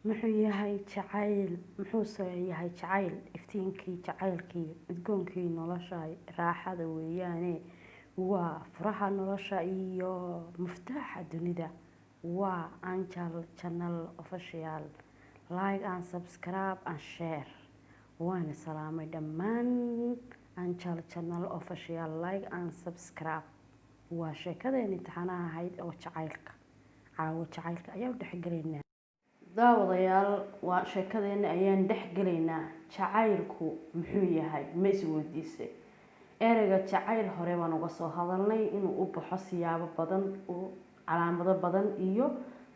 muxuu yahay jacayl muxuuse yahay jacayl iftiinkii jacaylkii udgoonkii nolosha raaxada weeyaane waa furaha nolosha iyo muftaaxa dunida waa Angel Channel Official like and subscribe and share waana salaamay dhammaan Angel Channel Official like and subscribe waa sheekadeeni taxanaha ahayd oo jacaylka caawa jacaylka ayaa u dhexgalaynaa daawadayaal waa sheekadeena ayaan dhexgalaynaa jacaylku muxuu yahay ma isweydiisay ereyga jacayl hore baan uga soo hadalnay inuu u baxo siyaabo badan oo calaamado badan iyo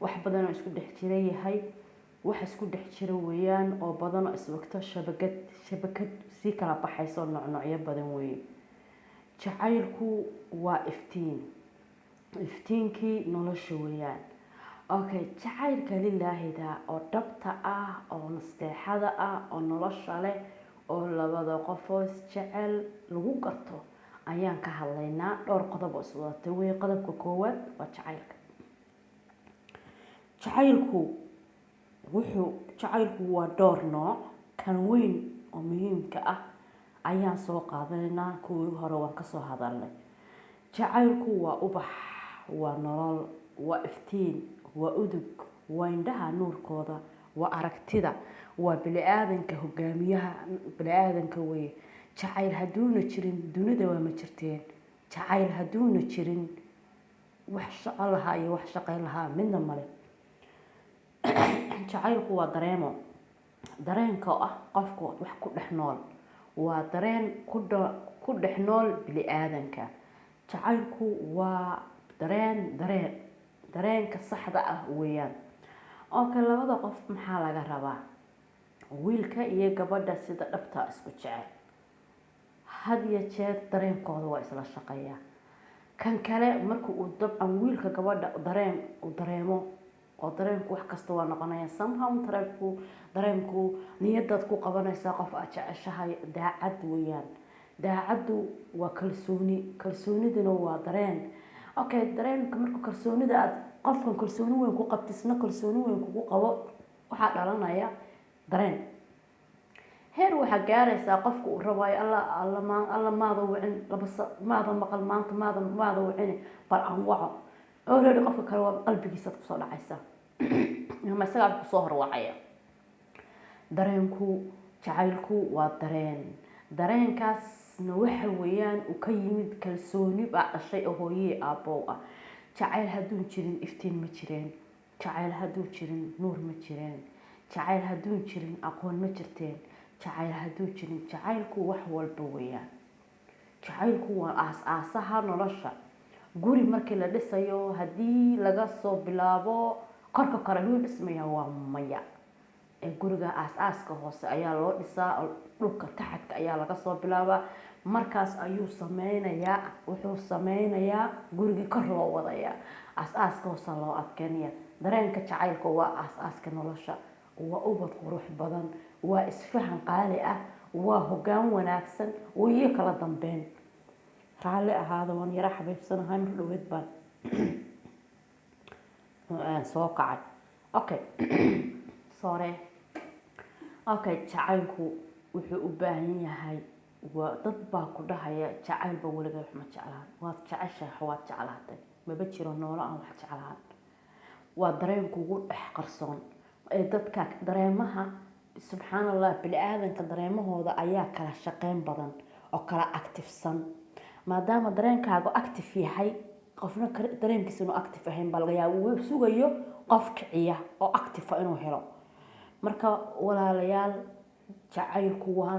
wax badan oo isku dhex jira yahay wax isku dhex jira weeyaan oo badan oo iswagto shabakad si kala baxayso noocyo badan weey jacaylku waa iftiinkii nolosha weeyaan okay jacaylka lillaahida oo dhabta ah oo nasteexada ah oo nolosha leh oo labada qofood jecel lagu garto ayaan ka hadlaynaa dhowr qodob oo iswada way qodobka koowaad waa jacaylku waa dhowr nooc kan weyn oo muhiimka ah ayaan soo qaadanaynaa kuwii hore waan ka soo hadalnay jacaylku waa ubax waa nolol waa iftiin waa udug waa indhaha nuurkooda waa aragtida waa bini'aadanka hogaamiyaha bini'aadanka weeye jacayl haduuna jirin dunida waa ma jirteen jacayl haduuna jirin wax shaqo lahaa iyo wax shaqayn lahaa midna male jacaylku waa dareenka ah qofku wax ku dhex nool waa dareen ku dhex nool bini'aadanka jacaylku waa dareenka saxda ah weeyaan oo kale labada qof maxaa laga rabaa wiilka iyo gabadha sida dhabta isku jecel had iyo jeer dareenkooda waa isla shaqeeyaa kan kale marka uu dabcan wiilka gabadha dareemo oo dareenku wax kasta waa noqonaya somehow dareenku niyadaad ku qabanaysaa qof aad jeceshahay daacad weeyaan daacaddu waa kalsooniduna waa dareen okay dareenka marka kalsoonida aad qofkan kalsooni weyn ku qabtisna kalsooni weyn kugu qabo waxaa dhalanaya dareen heer waxaa gaaraysaa qofka uu rabayo alla maada wicin maada maqal maanta maada wicin bal aan waco already qofka kale waa qalbigiisa kusoo dhacaysa ama isagaa kusoo horwacaya jacaylku waa dareenkaasna waxa weeyaan uu ka yimid kalsooni baa dhashay oo hooyey aabbow ah jacayl hadduu jirin iftiin ma jireen jacayl hadduu jirin nuur ma jireen jacayl hadduu jirin aqoon ma jirteen jacayl hadduu jirin jacaylku wax walba weeyaan jacaylku waa aas-aasaha nolosha guri markii la dhisayo haddii laga soo bilaabo korka kore loo dhismaya waa maya ee guriga aas-aaska hoose ayaa loo dhisaa dhulka taxadka ayaa laga soo bilaabaa markaas ayuu wuxuu sameynayaa gurigii kor loo wadaya aas-aaska hoose loo adkeynaya dareenka jacaylka waa aas-aaska nolosha waa ubad qurux badan waa isfahan qaali ah waa hoggaan wanaagsan iyo kala dambeyn raalli ahaada waan yara xabiibsanahay mar dhaweed baan soo kacay okay jacaylku wuxuu u baahan yahay dad baa ku dhahaya jacaylba weliga wax ma jeclaan waad jeceshahay waad jeclaatay maba jiro noolo aan wax jeclaan waa dareen kugu dhex qarsoon ee dadka dareemaha subxaan allah bini'aadanka dareemahooda ayaa kala shaqeyn badan oo kala actifsan maadaama dareenkaagu active yahay qofna dareenkiisa inuu active ahayn baa laga yaabaa uu sugayo qof kiciya oo active inuu helo marka walaalayaal jacaylku waa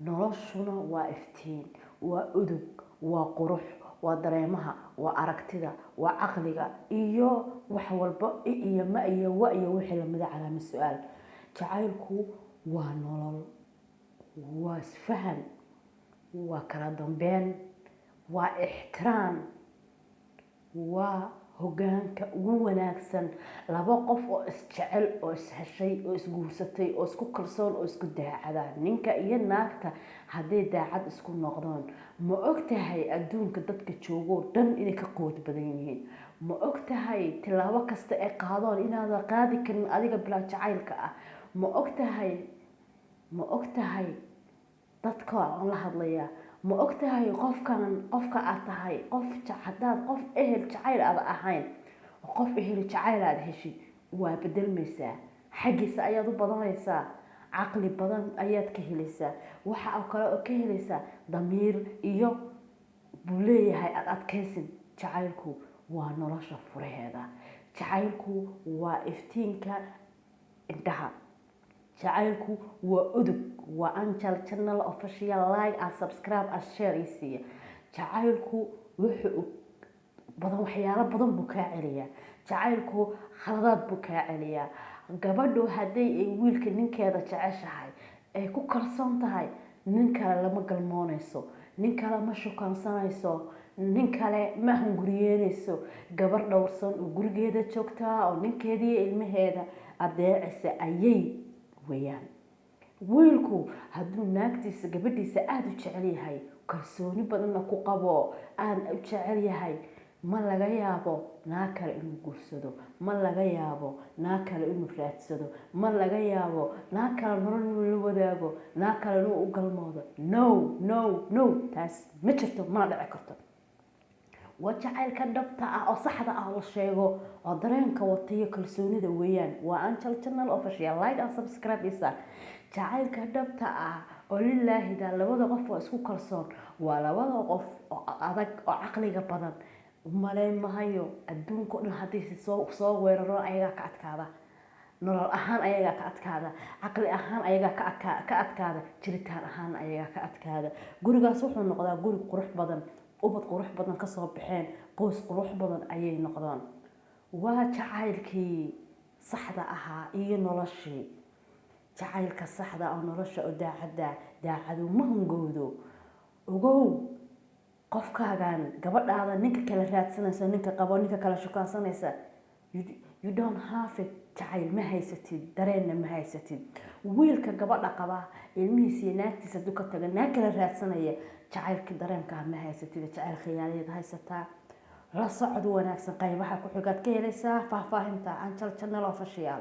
noloshuna waa iftiin waa udug waa qurux waa dareemaha waa aragtida waa caqliga iyo wax walba iyo ma iyo wa iyo wixii lamida calaamad su-aal jacaylku waa nolol waa isfahan waa kala dambeyn waa ixtiraam waa hoggaanka ugu wanaagsan laba qof oo isjecel oo isheshay oo isguursatay oo isku kalsoon oo isku daacada ninka iyo naagta hadday daacad isku noqdaan ma ogtahay adduunka dadka joogo dhan inay ka quwad badan yihiin ma ogtahay tilaabo kasta ee qaadoon inaadan qaadi karin adiga bilaa jacaylka ah ma ogtahay dadka aan la hadlayaa ma ogtahay qofka aad tahay hadaad qof ehel jacayl aad ahayn qof ehel jacayl aad heshid waa bedelmaysaa xaggiisa ayaad u badanaysaa caqli badan ayaad ka helaysaa waxa kale oo ka helaysaa damiir iyo buu leeyahay aad adkaysin jacaylku waa nolosha furaheeda jacaylku waa iftiinka indhaha jacaylku waa udug waa Angel channel official like and subscribe and share isiya jacaylku wuxuu badan waxyaalo badan buu ka celiyaa jacaylku khaladaad buu ka celiyaa gabadhu haday ay wiilka ninkeeda jeceshahay ay ku kalsoon tahay nin kale lama galmoonayso nin kale ma shukaansanayso nin kale ma hunguriyeynayso gabar dhowrsan oo gurigeeda joogtaa oo ninkeedii ilmaheeda adeecisa ayay weyaan wiilku hadduu naagtiisa gabadhiisa aada u jecel yahay kalsooni badanna ku qabo aan u jecel yahay ma laga yaabo naag kale inuu guursado ma laga yaabo naag kale inuu raadsado ma laga yaabo naag kale nolol inuu la wadaago naag kale inuu u galmoodo no taas ma jirto mana dhici karto waa jacaylka dhabta ah oo saxda ah la sheego oo dareenka watiyo kalsoonida weeyaan waa Angel channel official like and subscribe isa jacaylka dhabta ah oo lilaahi da labada qof oo isku kalsoon waa labada qof oo adag oo caqliga badan mahayo adduunka dhan hadii soo weeraro ayaga ka adkaada nolol ahaan ayaga ka adkaada caqli ahaan ayaga ka adkaada jiritaan ahaan ayaga ka adkaada gurigaas wuxuu noqdaa guri qurux badan ubad qurux badan ka soo baxeen qoys qurux badan ayay noqdaan waa jacaylkii saxda ahaa iyo noloshii jacaylka saxda oo nolosha oo daacadu ma hungowdo ogow qofkaagan gabadhaada ninka kala raadsanaysa ninka qabo ninka kala shukaansanaysa you don't have it jacayl ma haysatid dareenna ma haysatid wiilka gabadha qaba ilmihiisa naagtiisa duka taga naag kala raadsanaya jacaylka dareenka ma haysatid jacayl khiyaaliyeed haysataa la socod wanaagsan qaybaha ku xigaad ka helaysaa faahfaahinta Angel channel official